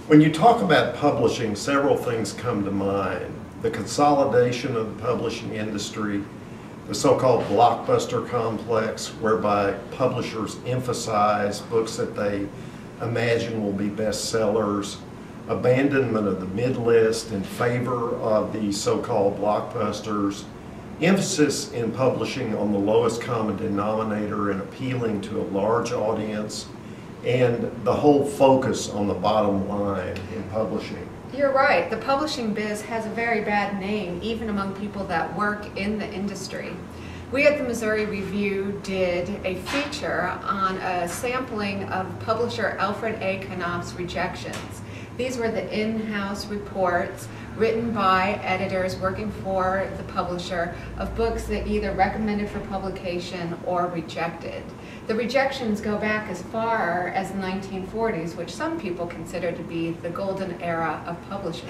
When you talk about publishing, several things come to mind. The consolidation of the publishing industry, the so-called blockbuster complex, whereby publishers emphasize books that they imagine will be bestsellers, abandonment of the mid-list in favor of the so-called blockbusters, emphasis in publishing on the lowest common denominator and appealing to a large audience, and the whole focus on the bottom line in publishing. You're right. The publishing biz has a very bad name, even among people that work in the industry. We at the Missouri Review did a feature on a sampling of publisher Alfred A. Knopf's Rejections. These were the in-house reports written by editors working for the publisher of books that either recommended for publication or rejected. The rejections go back as far as the 1940s, which some people consider to be the golden era of publishing.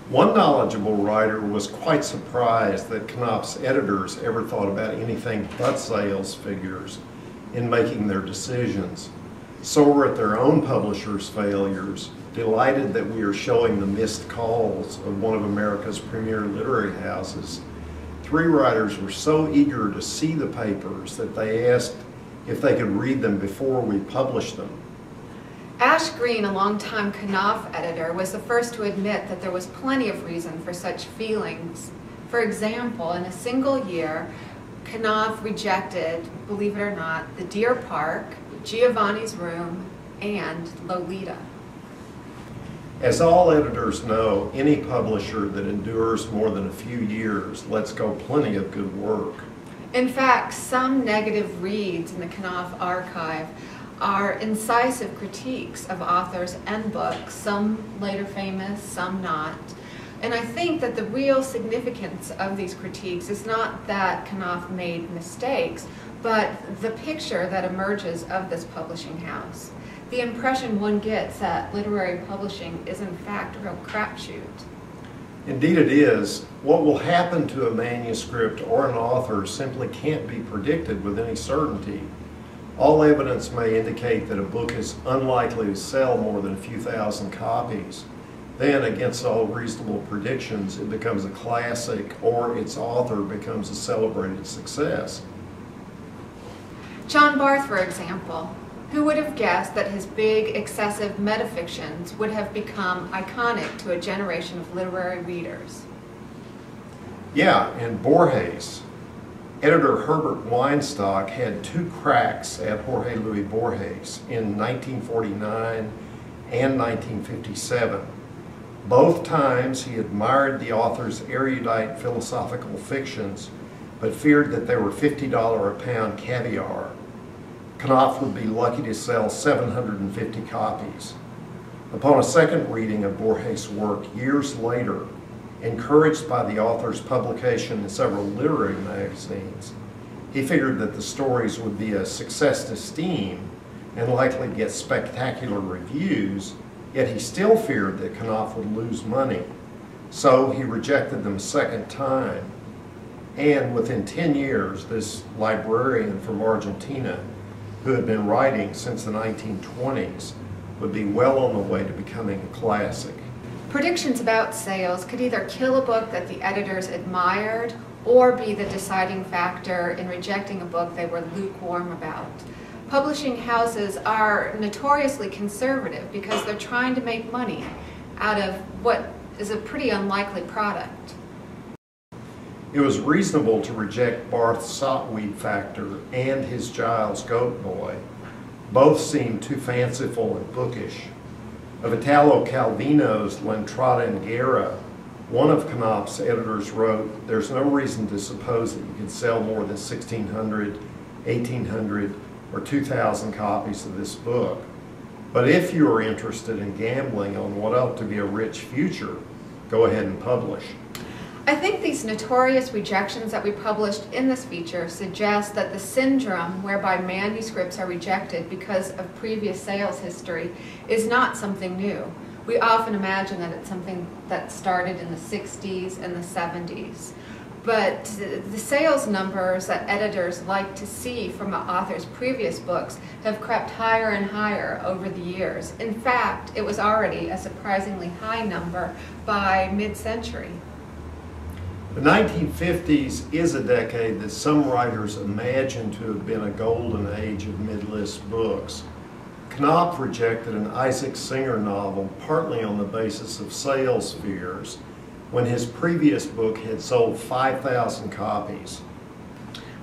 One knowledgeable writer was quite surprised that Knopf's editors ever thought about anything but sales figures in making their decisions. Sore at their own publishers' failures, delighted that we are showing the missed calls of one of America's premier literary houses, three writers were so eager to see the papers that they asked if they could read them before we published them. Ash Green, a longtime Knopf editor, was the first to admit that there was plenty of reason for such feelings. For example, in a single year, Knopf rejected, believe it or not, The Deer Park, Giovanni's Room, and Lolita. As all editors know, any publisher that endures more than a few years lets go plenty of good work. In fact, some negative reads in the Knopf archive are incisive critiques of authors and books, some later famous, some not. And I think that the real significance of these critiques is not that Knopf made mistakes, but the picture that emerges of this publishing house. The impression one gets that literary publishing is in fact a real crapshoot. Indeed it is. What will happen to a manuscript or an author simply can't be predicted with any certainty. All evidence may indicate that a book is unlikely to sell more than a few thousand copies. Then, against all reasonable predictions, it becomes a classic or its author becomes a celebrated success. John Barth, for example, who would have guessed that his big, excessive metafictions would have become iconic to a generation of literary readers? Yeah, and Borges. Editor Herbert Weinstock had two cracks at Jorge Luis Borges in 1949 and 1957. Both times he admired the author's erudite philosophical fictions, but feared that they were $50 a pound caviar. Knopf would be lucky to sell 750 copies. Upon a second reading of Borges' work years later, encouraged by the author's publication in several literary magazines, he figured that the stories would be a success to steam and likely get spectacular reviews, yet he still feared that Knopf would lose money. So he rejected them a second time. And within 10 years, this librarian from Argentina, who had been writing since the 1920s, would be well on the way to becoming a classic. Predictions about sales could either kill a book that the editors admired or be the deciding factor in rejecting a book they were lukewarm about. Publishing houses are notoriously conservative because they're trying to make money out of what is a pretty unlikely product. It was reasonable to reject Barth's Sotweed Factor and his Giles Goat Boy. Both seemed too fanciful and bookish. Of Italo Calvino's L'entrata in Guerra, one of Knopf's editors wrote, "There's no reason to suppose that you can sell more than 1,600, 1,800, or 2,000 copies of this book. But if you are interested in gambling on what ought to be a rich future, go ahead and publish." I think these notorious rejections that we published in this feature suggest that the syndrome whereby manuscripts are rejected because of previous sales history is not something new. We often imagine that it's something that started in the 60s and the 70s. but the sales numbers that editors like to see from an author's previous books have crept higher and higher over the years. In fact, it was already a surprisingly high number by mid-century. The 1950s is a decade that some writers imagine to have been a golden age of mid-list books. Knopf rejected an Isaac Singer novel partly on the basis of sales fears, when his previous book had sold 5,000 copies.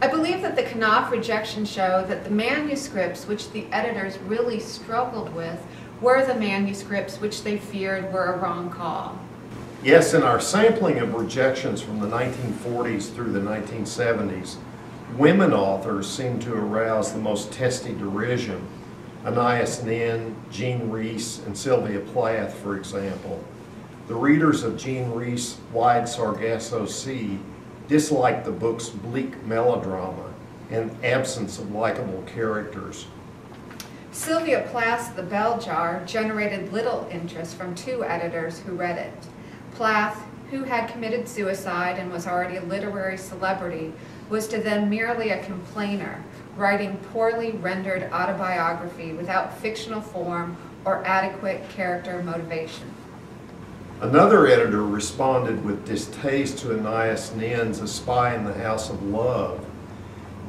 I believe that the Knopf rejections show that the manuscripts which the editors really struggled with were the manuscripts which they feared were a wrong call. Yes, in our sampling of rejections from the 1940s through the 1970s, women authors seem to arouse the most testy derision. Anais Nin, Jean Rhys, and Sylvia Plath, for example. The readers of Jean Rhys' Wide Sargasso Sea disliked the book's bleak melodrama and absence of likable characters. Sylvia Plath's The Bell Jar generated little interest from two editors who read it. Plath, who had committed suicide and was already a literary celebrity, was to them merely a complainer, writing poorly rendered autobiography without fictional form or adequate character motivation. Another editor responded with distaste to Anais Nin's A Spy in the House of Love.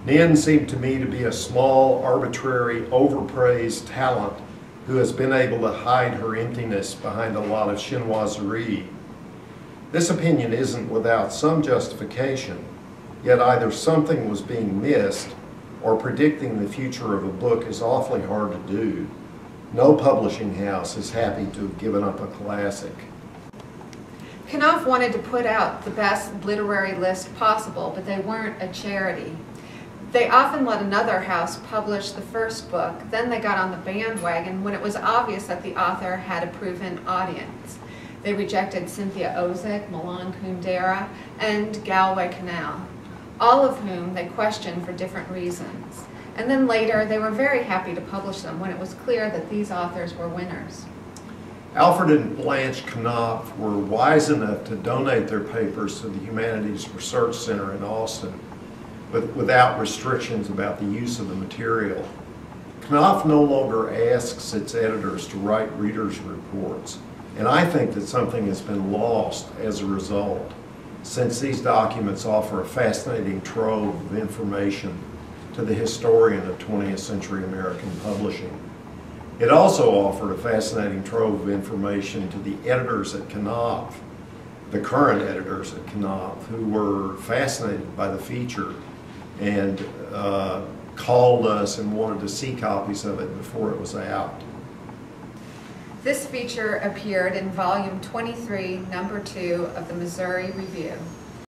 Nin seemed to me to be a small, arbitrary, overpraised talent who has been able to hide her emptiness behind a lot of chinoiserie. This opinion isn't without some justification, yet either something was being missed or predicting the future of a book is awfully hard to do. No publishing house is happy to have given up a classic. Knopf wanted to put out the best literary list possible, but they weren't a charity. They often let another house publish the first book, then they got on the bandwagon when it was obvious that the author had a proven audience. They rejected Cynthia Ozick, Milan Kundera, and Galway Canal, all of whom they questioned for different reasons. And then later, they were very happy to publish them when it was clear that these authors were winners. Alfred and Blanche Knopf were wise enough to donate their papers to the Humanities Research Center in Austin, but without restrictions about the use of the material. Knopf no longer asks its editors to write readers' reports, and I think that something has been lost as a result, since these documents offer a fascinating trove of information to the historian of 20th century American publishing. It also offered a fascinating trove of information to the editors at Knopf, the current editors at Knopf, who were fascinated by the feature and called us and wanted to see copies of it before it was out. This feature appeared in volume 23, number 2 of the Missouri Review.